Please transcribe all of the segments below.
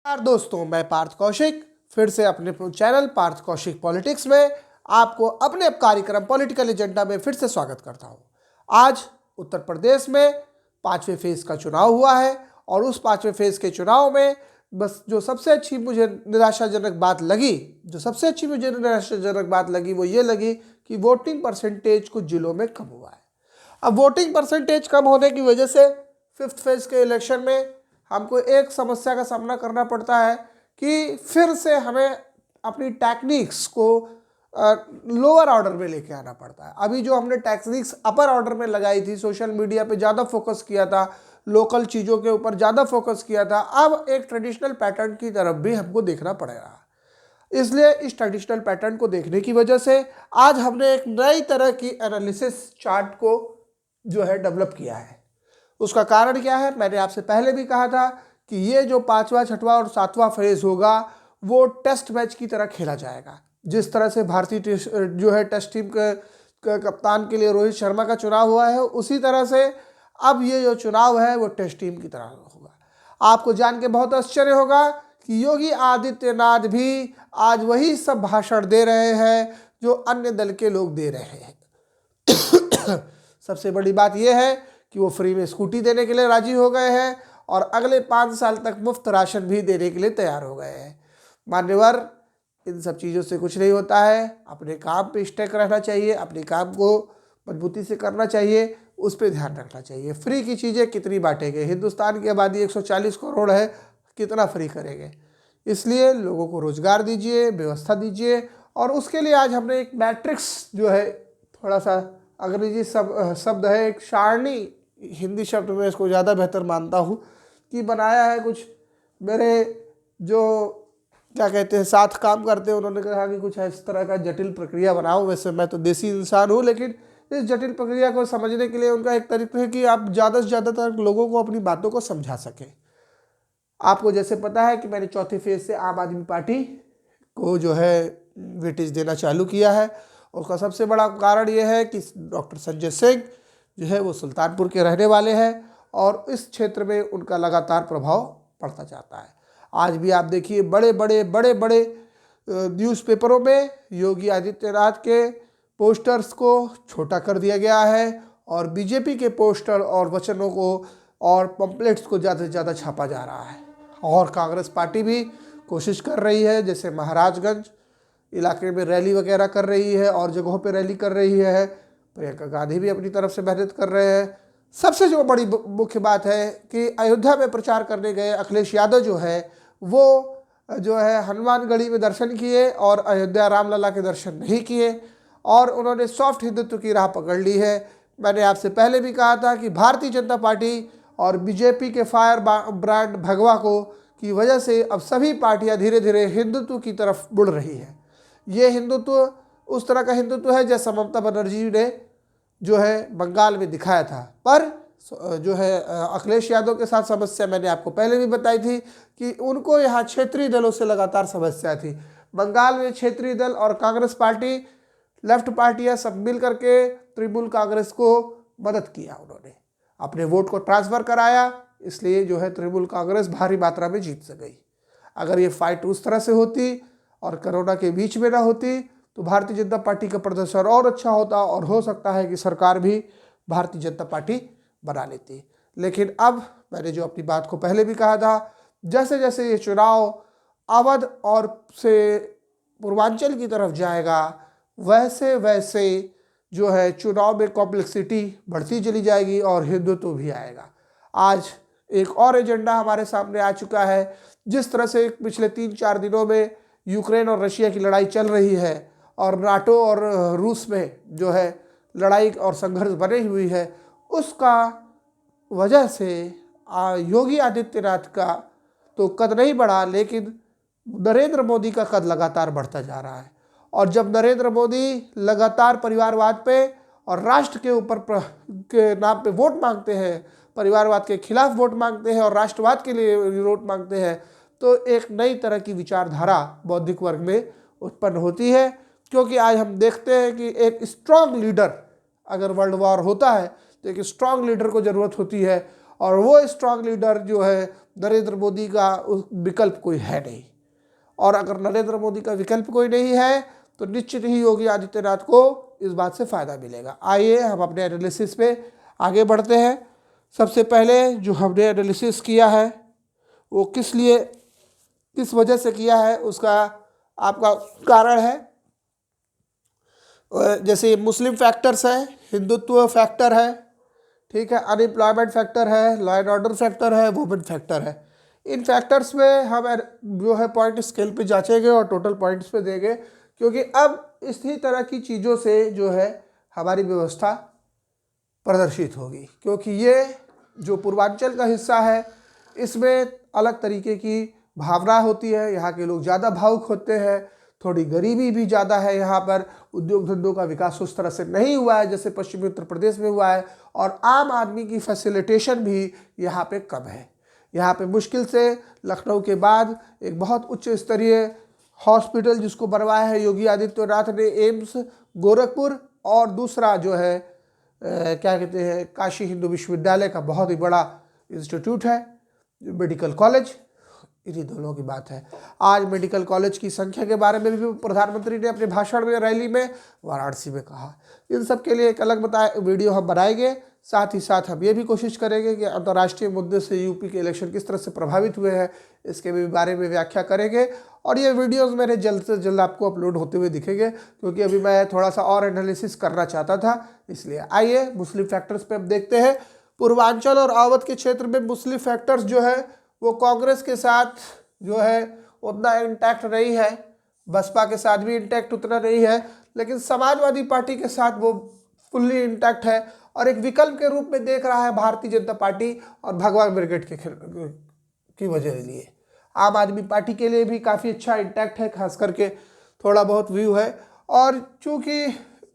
नमस्कार दोस्तों, मैं पार्थ कौशिक फिर से अपने चैनल पार्थ कौशिक पॉलिटिक्स में आपको अपने कार्यक्रम पॉलिटिकल एजेंडा में फिर से स्वागत करता हूं। आज उत्तर प्रदेश में 5वें फेज का चुनाव हुआ है और उस 5वें फेज के चुनाव में बस जो सबसे अच्छी मुझे निराशाजनक बात लगी वो ये लगी कि वोटिंग परसेंटेज कुछ जिलों में कम हुआ है। अब वोटिंग परसेंटेज कम होने की वजह से 5th फेज के इलेक्शन में हमको एक समस्या का सामना करना पड़ता है कि फिर से हमें अपनी टेक्निक्स को लोअर ऑर्डर में लेके आना पड़ता है। अभी जो हमने टेक्निक्स अपर ऑर्डर में लगाई थी, सोशल मीडिया पे ज़्यादा फोकस किया था, लोकल चीज़ों के ऊपर ज़्यादा फोकस किया था, अब एक ट्रेडिशनल पैटर्न की तरफ भी हमको देखना पड़ेगा। इसलिए इस ट्रेडिशनल पैटर्न को देखने की वजह से आज हमने एक नई तरह की एनालिसिस चार्ट को जो है डेवलप किया है। उसका कारण क्या है, मैंने आपसे पहले भी कहा था कि ये जो 5वां, 6वां और 7वां फेज होगा वो टेस्ट मैच की तरह खेला जाएगा। जिस तरह से भारतीय जो है टेस्ट टीम के कप्तान के लिए रोहित शर्मा का चुनाव हुआ है, उसी तरह से अब ये जो चुनाव है वो टेस्ट टीम की तरह होगा। आपको जान के बहुत आश्चर्य होगा कि योगी आदित्यनाथ भी आज वही सब भाषण दे रहे हैं जो अन्य दल के लोग दे रहे हैं। सबसे बड़ी बात यह है कि वो फ्री में स्कूटी देने के लिए राजी हो गए हैं और अगले 5 साल तक मुफ्त राशन भी देने के लिए तैयार हो गए हैं। मान्यवर, इन सब चीज़ों से कुछ नहीं होता है। अपने काम पे स्टेक रहना चाहिए, अपने काम को मजबूती से करना चाहिए, उस पर ध्यान रखना चाहिए। फ्री की चीज़ें कितनी बांटेंगे? हिंदुस्तान की आबादी 140 करोड़ है, कितना फ्री करेंगे? इसलिए लोगों को रोजगार दीजिए, व्यवस्था दीजिए। और उसके लिए आज हमने एक मैट्रिक्स जो है, थोड़ा सा अंग्रेजी शब्द है, एक सारणी, हिंदी शब्द में इसको ज़्यादा बेहतर मानता हूँ, कि बनाया है। कुछ मेरे जो क्या कहते हैं साथ काम करते हैं, उन्होंने कहा कि कुछ इस तरह का जटिल प्रक्रिया बनाओ। वैसे मैं तो देसी इंसान हूँ, लेकिन इस जटिल प्रक्रिया को समझने के लिए उनका एक तरीका है कि आप ज़्यादा से ज़्यादा तक लोगों को अपनी बातों को समझा सकें। आपको जैसे पता है कि मैंने चौथे फेज से आम आदमी पार्टी को जो है वेटेज देना चालू किया है। उसका सबसे बड़ा कारण यह है कि डॉक्टर संजय सिंह जो है वो सुल्तानपुर के रहने वाले हैं और इस क्षेत्र में उनका लगातार प्रभाव पड़ता जाता है। आज भी आप देखिए बड़े बड़े न्यूज़पेपरों में योगी आदित्यनाथ के पोस्टर्स को छोटा कर दिया गया है और बीजेपी के पोस्टर और वचनों को और पंपलेट्स को ज़्यादा से ज़्यादा छापा जा रहा है। और कांग्रेस पार्टी भी कोशिश कर रही है, जैसे महाराजगंज इलाके में रैली वगैरह कर रही है और जगहों पे रैली कर रही है। प्रियंका गांधी भी अपनी तरफ से मेहनत कर रहे हैं। सबसे जो बड़ी मुख्य बात है कि अयोध्या में प्रचार करने गए अखिलेश यादव जो है वो जो है हनुमानगढ़ी में दर्शन किए और अयोध्या रामलला के दर्शन नहीं किए और उन्होंने सॉफ्ट हिंदुत्व की राह पकड़ ली है। मैंने आपसे पहले भी कहा था कि भारतीय जनता पार्टी और बीजेपी के फायर ब्रांड भगवा को की वजह से अब सभी पार्टियां धीरे धीरे हिंदुत्व की तरफ मुड़ रही है। ये हिंदुत्व उस तरह का हिंदुत्व है जैसा ममता बनर्जी ने जो है बंगाल में दिखाया था। पर जो है अखिलेश यादव के साथ समस्या मैंने आपको पहले भी बताई थी कि उनको यहाँ क्षेत्रीय दलों से लगातार समस्या थी। बंगाल में क्षेत्रीय दल और कांग्रेस पार्टी, लेफ्ट पार्टियाँ सब मिल करके तृणमूल कांग्रेस को मदद किया, उन्होंने अपने वोट को ट्रांसफ़र कराया, इसलिए जो है तृणमूल कांग्रेस भारी मात्रा में जीत गई। अगर ये फाइट उस तरह से होती और कोरोना के बीच में ना होती तो भारतीय जनता पार्टी का प्रदर्शन और अच्छा होता और हो सकता है कि सरकार भी भारतीय जनता पार्टी बना लेती। लेकिन अब मैंने जो अपनी बात को पहले भी कहा था, जैसे जैसे ये चुनाव अवध और से पूर्वांचल की तरफ जाएगा वैसे वैसे जो है चुनाव में कॉम्प्लेक्सिटी बढ़ती चली जाएगी और हिंदुत्व भी आएगा। आज एक और एजेंडा हमारे सामने आ चुका है। जिस तरह से पिछले 3-4 दिनों में यूक्रेन और रशिया की लड़ाई चल रही है और नाटो और रूस में जो है लड़ाई और संघर्ष बनी हुई है, उसका वजह से योगी आदित्यनाथ का तो कद नहीं बढ़ा, लेकिन नरेंद्र मोदी का कद लगातार बढ़ता जा रहा है। और जब नरेंद्र मोदी लगातार परिवारवाद पे और राष्ट्र के ऊपर के नाम पे वोट मांगते हैं, परिवारवाद के खिलाफ वोट मांगते हैं और राष्ट्रवाद के लिए वोट मांगते हैं, तो एक नई तरह की विचारधारा बौद्धिक वर्ग में उत्पन्न होती है। क्योंकि आज हम देखते हैं कि एक स्ट्रांग लीडर, अगर वर्ल्ड वॉर होता है तो एक स्ट्रांग लीडर को ज़रूरत होती है और वो स्ट्रांग लीडर जो है नरेंद्र मोदी का विकल्प कोई है नहीं। और अगर नरेंद्र मोदी का विकल्प कोई नहीं है तो निश्चित ही योगी आदित्यनाथ को इस बात से फ़ायदा मिलेगा। आइए हम अपने एनालिसिस पे आगे बढ़ते हैं। सबसे पहले जो हमने एनालिसिस किया है वो किस वजह से किया है, उसका आपका कारण है। जैसे मुस्लिम फैक्टर्स है, हिंदुत्व फैक्टर है, ठीक है, अनएम्प्लॉयमेंट फैक्टर है, लॉ एंड ऑर्डर फैक्टर है, वुमेन फैक्टर है। इन फैक्टर्स में हम जो है पॉइंट स्केल पे जांचेंगे और टोटल पॉइंट्स पे देंगे, क्योंकि अब इसी तरह की चीज़ों से जो है हमारी व्यवस्था प्रदर्शित होगी। क्योंकि ये जो पूर्वांचल का हिस्सा है इसमें अलग तरीके की भावना होती है, यहाँ के लोग ज़्यादा भावुक होते हैं, थोड़ी गरीबी भी ज़्यादा है, यहाँ पर उद्योग धंधों का विकास उस तरह से नहीं हुआ है जैसे पश्चिमी उत्तर प्रदेश में हुआ है, और आम आदमी की फैसिलिटेशन भी यहाँ पे कम है। यहाँ पे मुश्किल से लखनऊ के बाद एक बहुत उच्च स्तरीय हॉस्पिटल जिसको बनवाया है योगी आदित्यनाथ ने, एम्स गोरखपुर, और दूसरा जो है क्या कहते हैं काशी हिंदू विश्वविद्यालय का बहुत ही बड़ा इंस्टीट्यूट है, मेडिकल कॉलेज, इन्हीं दोनों की बात है। आज मेडिकल कॉलेज की संख्या के बारे में भी प्रधानमंत्री ने अपने भाषण में, रैली में वाराणसी में कहा। इन सब के लिए एक अलग वीडियो हम बनाएंगे। साथ ही साथ हम ये भी कोशिश करेंगे कि अंतर्राष्ट्रीय मुद्दे से यूपी के इलेक्शन किस तरह से प्रभावित हुए हैं इसके भी बारे में व्याख्या करेंगे, और ये वीडियोस मेरे जल्द से जल्द आपको अपलोड होते हुए दिखेंगे, क्योंकि अभी मैं थोड़ा सा और एनालिसिस करना चाहता था इसलिए। आइए मुस्लिम फैक्टर्स पे अब देखते हैं। पूर्वांचल और अवध के क्षेत्र में मुस्लिम फैक्टर्स जो है वो कांग्रेस के साथ जो है उतना इंटैक्ट नहीं है, बसपा के साथ भी इंटैक्ट उतना नहीं है, लेकिन समाजवादी पार्टी के साथ वो फुल्ली इंटैक्ट है, और एक विकल्प के रूप में देख रहा है भारतीय जनता पार्टी और भगवान ब्रिगेड की वजह के लिए। आम आदमी पार्टी के लिए भी काफ़ी अच्छा इंटैक्ट है, खास करके थोड़ा बहुत व्यू है। और चूँकि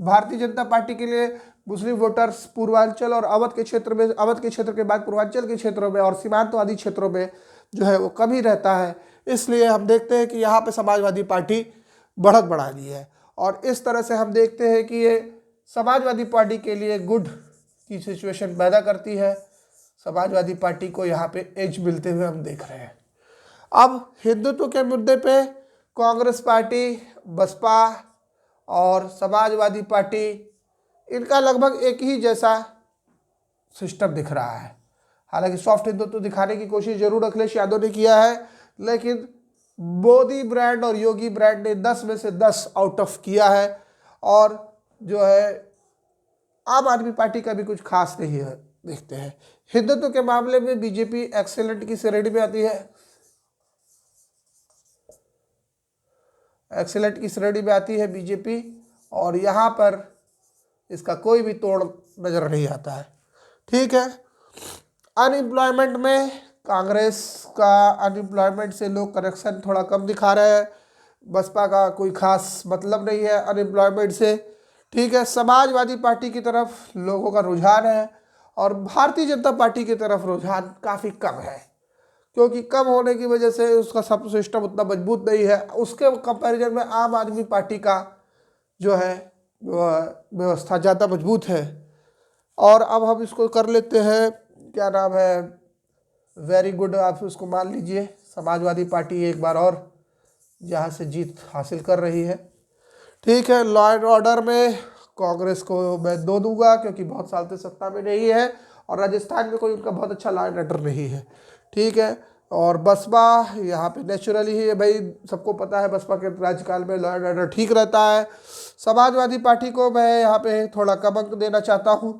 भारतीय जनता पार्टी के लिए मुस्लिम वोटर्स पूर्वांचल और अवध के क्षेत्र में, अवध के क्षेत्र के बाद पूर्वांचल के क्षेत्रों में और सीमांतवादी क्षेत्रों में जो है वो कम ही रहता है, इसलिए हम देखते हैं कि यहाँ पे समाजवादी पार्टी बढ़त बढ़ा दी है। और इस तरह से हम देखते हैं कि ये समाजवादी पार्टी के लिए गुड की सिचुएशन पैदा करती है। समाजवादी पार्टी को यहाँ पे एज मिलते हुए हम देख रहे हैं। अब हिंदुत्व के मुद्दे पे कांग्रेस पार्टी, बसपा और समाजवादी पार्टी, इनका लगभग एक ही जैसा सिस्टम दिख रहा है। हालांकि सॉफ्ट हिंदुत्व दिखाने की कोशिश जरूर अखिलेश यादव ने किया है, लेकिन मोदी ब्रांड और योगी ब्रांड ने 10 में से 10 आउट ऑफ किया है। और जो है आम आदमी पार्टी का भी कुछ खास नहीं है, देखते हैं। हिंदुत्व के मामले में बीजेपी एक्सेलेंट की श्रेणी में आती है, एक्सेलेंट की श्रेणी में आती है बीजेपी, और यहाँ पर इसका कोई भी तोड़ नजर नहीं आता है, ठीक है। अनएम्प्लॉयमेंट में कांग्रेस का अनएम्प्लॉयमेंट से लोग कनेक्शन थोड़ा कम दिखा रहे हैं, बसपा का कोई खास मतलब नहीं है अनएम्प्लॉयमेंट से, ठीक है। समाजवादी पार्टी की तरफ लोगों का रुझान है और भारतीय जनता पार्टी की तरफ रुझान काफ़ी कम है, क्योंकि कम होने की वजह से उसका सब सिस्टम उतना मजबूत नहीं है। उसके कंपैरिजन में आम आदमी पार्टी का जो है व्यवस्था ज़्यादा मजबूत है। और अब हम इसको कर लेते हैं, क्या नाम है, वेरी गुड, आप उसको मान लीजिए समाजवादी पार्टी एक बार और यहाँ से जीत हासिल कर रही है, ठीक है। लॉ एंड ऑर्डर में कांग्रेस को मैं 2 दूंगा, क्योंकि बहुत साल से सत्ता में नहीं है और राजस्थान में कोई उनका बहुत अच्छा लॉ एंड ऑर्डर नहीं है, ठीक है। और बसपा यहाँ पे नेचुरली ही है भाई, सबको पता है बसपा के राज्यकाल में लॉ एंड ऑर्डर ठीक रहता है। समाजवादी पार्टी को मैं यहाँ पे थोड़ा कम अंक देना चाहता हूँ,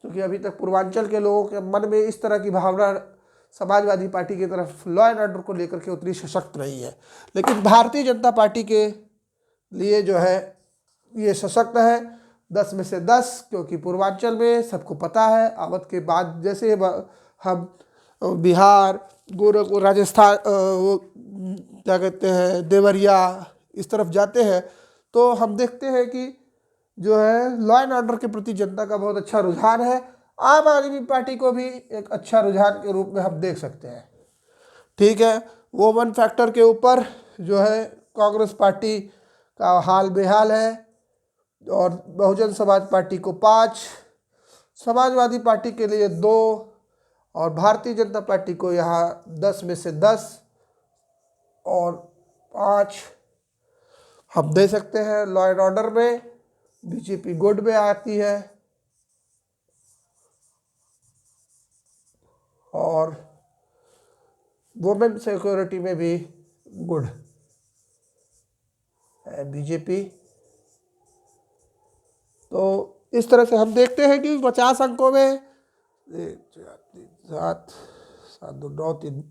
क्योंकि अभी तक पूर्वांचल के लोगों के मन में इस तरह की भावना समाजवादी पार्टी की तरफ लॉ एंड ऑर्डर को लेकर के उतनी सशक्त नहीं है। लेकिन भारतीय जनता पार्टी के लिए जो है ये सशक्त है, 10 में से 10, क्योंकि पूर्वांचल में सबको पता है अवध के बाद जैसे हम बिहार, गोरखपुर, राजस्थान, क्या कहते हैं, देवरिया, इस तरफ जाते हैं तो हम देखते हैं कि जो है लॉ एंड ऑर्डर के प्रति जनता का बहुत अच्छा रुझान है। आम आदमी पार्टी को भी एक अच्छा रुझान के रूप में हम देख सकते हैं, ठीक है। वोमन फैक्टर के ऊपर जो है कांग्रेस पार्टी का हाल बेहाल है, और बहुजन समाज पार्टी को 5, समाजवादी पार्टी के लिए 2, और भारतीय जनता पार्टी को यहाँ 10 में से 10 और 5 हम दे सकते हैं। लॉ एंड ऑर्डर में बीजेपी गुड में आती है और वुमेन सिक्योरिटी में भी गुड है बीजेपी। तो इस तरह से हम देखते हैं कि 50 अंकों में 7 7 2 9 3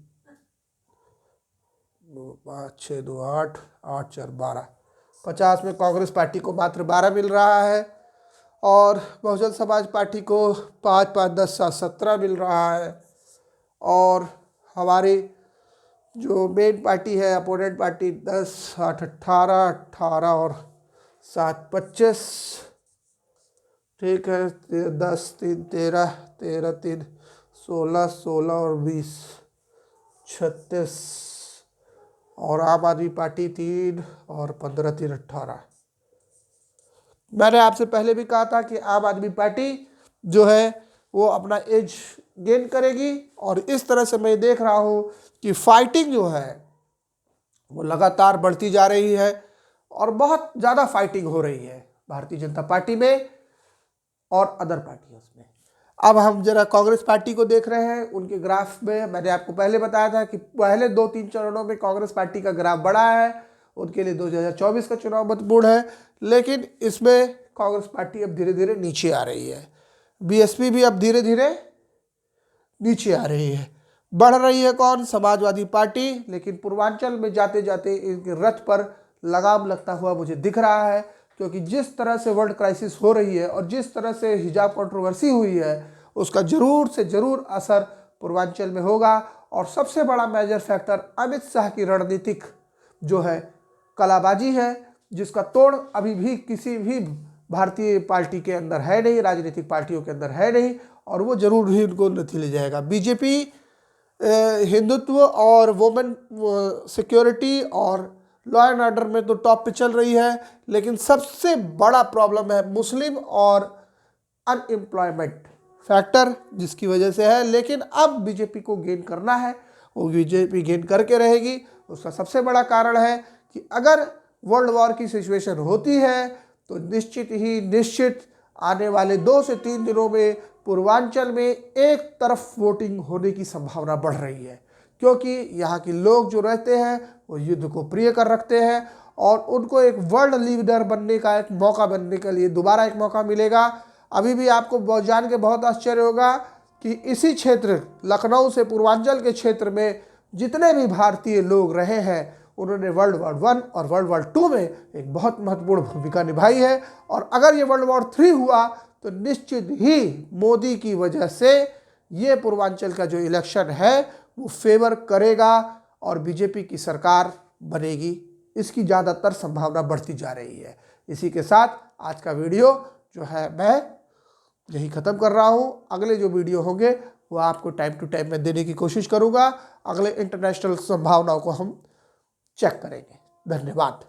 2 5 6 2 8 8 4 12 50 में कांग्रेस पार्टी को मात्र 12 मिल रहा है और बहुजन समाज पार्टी को 5 5 10 7 17 मिल रहा है। और हमारी जो मेन पार्टी है अपोनेंट पार्टी 10 8 18 18 और 7 25, ठीक है, 10 3 13 13 3 16 16 और 20 36 और आम आदमी पार्टी 3 और 15 3 18। मैंने आपसे पहले भी कहा था कि आम आदमी पार्टी जो है वो अपना एज गेन करेगी और इस तरह से मैं देख रहा हूँ कि फाइटिंग जो है वो लगातार बढ़ती जा रही है और बहुत ज़्यादा फाइटिंग हो रही है भारतीय जनता पार्टी में और अदर पार्टियों में। अब हम जरा कांग्रेस पार्टी को देख रहे हैं। उनके ग्राफ में मैंने आपको पहले बताया था कि पहले 2-3 चरणों में कांग्रेस पार्टी का ग्राफ बढ़ा है, उनके लिए 2024 का चुनाव महत्वपूर्ण है, लेकिन इसमें कांग्रेस पार्टी अब धीरे धीरे नीचे आ रही है। बीएसपी भी अब धीरे धीरे नीचे आ रही है। बढ़ रही है कौन? समाजवादी पार्टी। लेकिन पूर्वांचल में जाते जाते इनके रथ पर लगाम लगता हुआ मुझे दिख रहा है, क्योंकि जिस तरह से वर्ल्ड क्राइसिस हो रही है और जिस तरह से हिजाब कंट्रोवर्सी हुई है उसका जरूर से जरूर असर पूर्वांचल में होगा। और सबसे बड़ा मेजर फैक्टर अमित शाह की रणनीतिक जो है कलाबाजी है, जिसका तोड़ अभी भी किसी भी भारतीय पार्टी के अंदर है नहीं, राजनीतिक पार्टियों के अंदर है नहीं, और वो जरूर ही उनको नथी ले जाएगा। बीजेपी हिंदुत्व और वुमेन सिक्योरिटी और लॉ एंड ऑर्डर में तो टॉप पे चल रही है, लेकिन सबसे बड़ा प्रॉब्लम है मुस्लिम और अनएम्प्लॉयमेंट फैक्टर, जिसकी वजह से है। लेकिन अब बीजेपी को गेन करना है, वो बीजेपी गेन करके रहेगी। उसका सबसे बड़ा कारण है कि अगर वर्ल्ड वॉर की सिचुएशन होती है तो निश्चित आने वाले 2 से 3 दिनों में पूर्वांचल में एक तरफ वोटिंग होने की संभावना बढ़ रही है, क्योंकि यहाँ के लोग जो रहते हैं वो युद्ध को प्रिय कर रखते हैं और उनको एक वर्ल्ड लीडर बनने का एक मौका बनने के लिए दोबारा एक मौका मिलेगा। अभी भी आपको जान के बहुत आश्चर्य होगा कि इसी क्षेत्र लखनऊ से पूर्वांचल के क्षेत्र में जितने भी भारतीय लोग रहे हैं उन्होंने वर्ल्ड वॉर 1 और वर्ल्ड वॉर 2 में एक बहुत महत्वपूर्ण भूमिका निभाई है। और अगर ये वर्ल्ड वॉर 3 हुआ तो निश्चित ही मोदी की वजह से ये पूर्वांचल का जो इलेक्शन है वो फेवर करेगा और बीजेपी की सरकार बनेगी। इसकी ज़्यादातर संभावना बढ़ती जा रही है। इसी के साथ आज का वीडियो जो है मैं यही ख़त्म कर रहा हूँ। अगले जो वीडियो होंगे वो आपको टाइम टू टाइम में देने की कोशिश करूँगा। अगले इंटरनेशनल संभावनाओं को हम चेक करेंगे। धन्यवाद।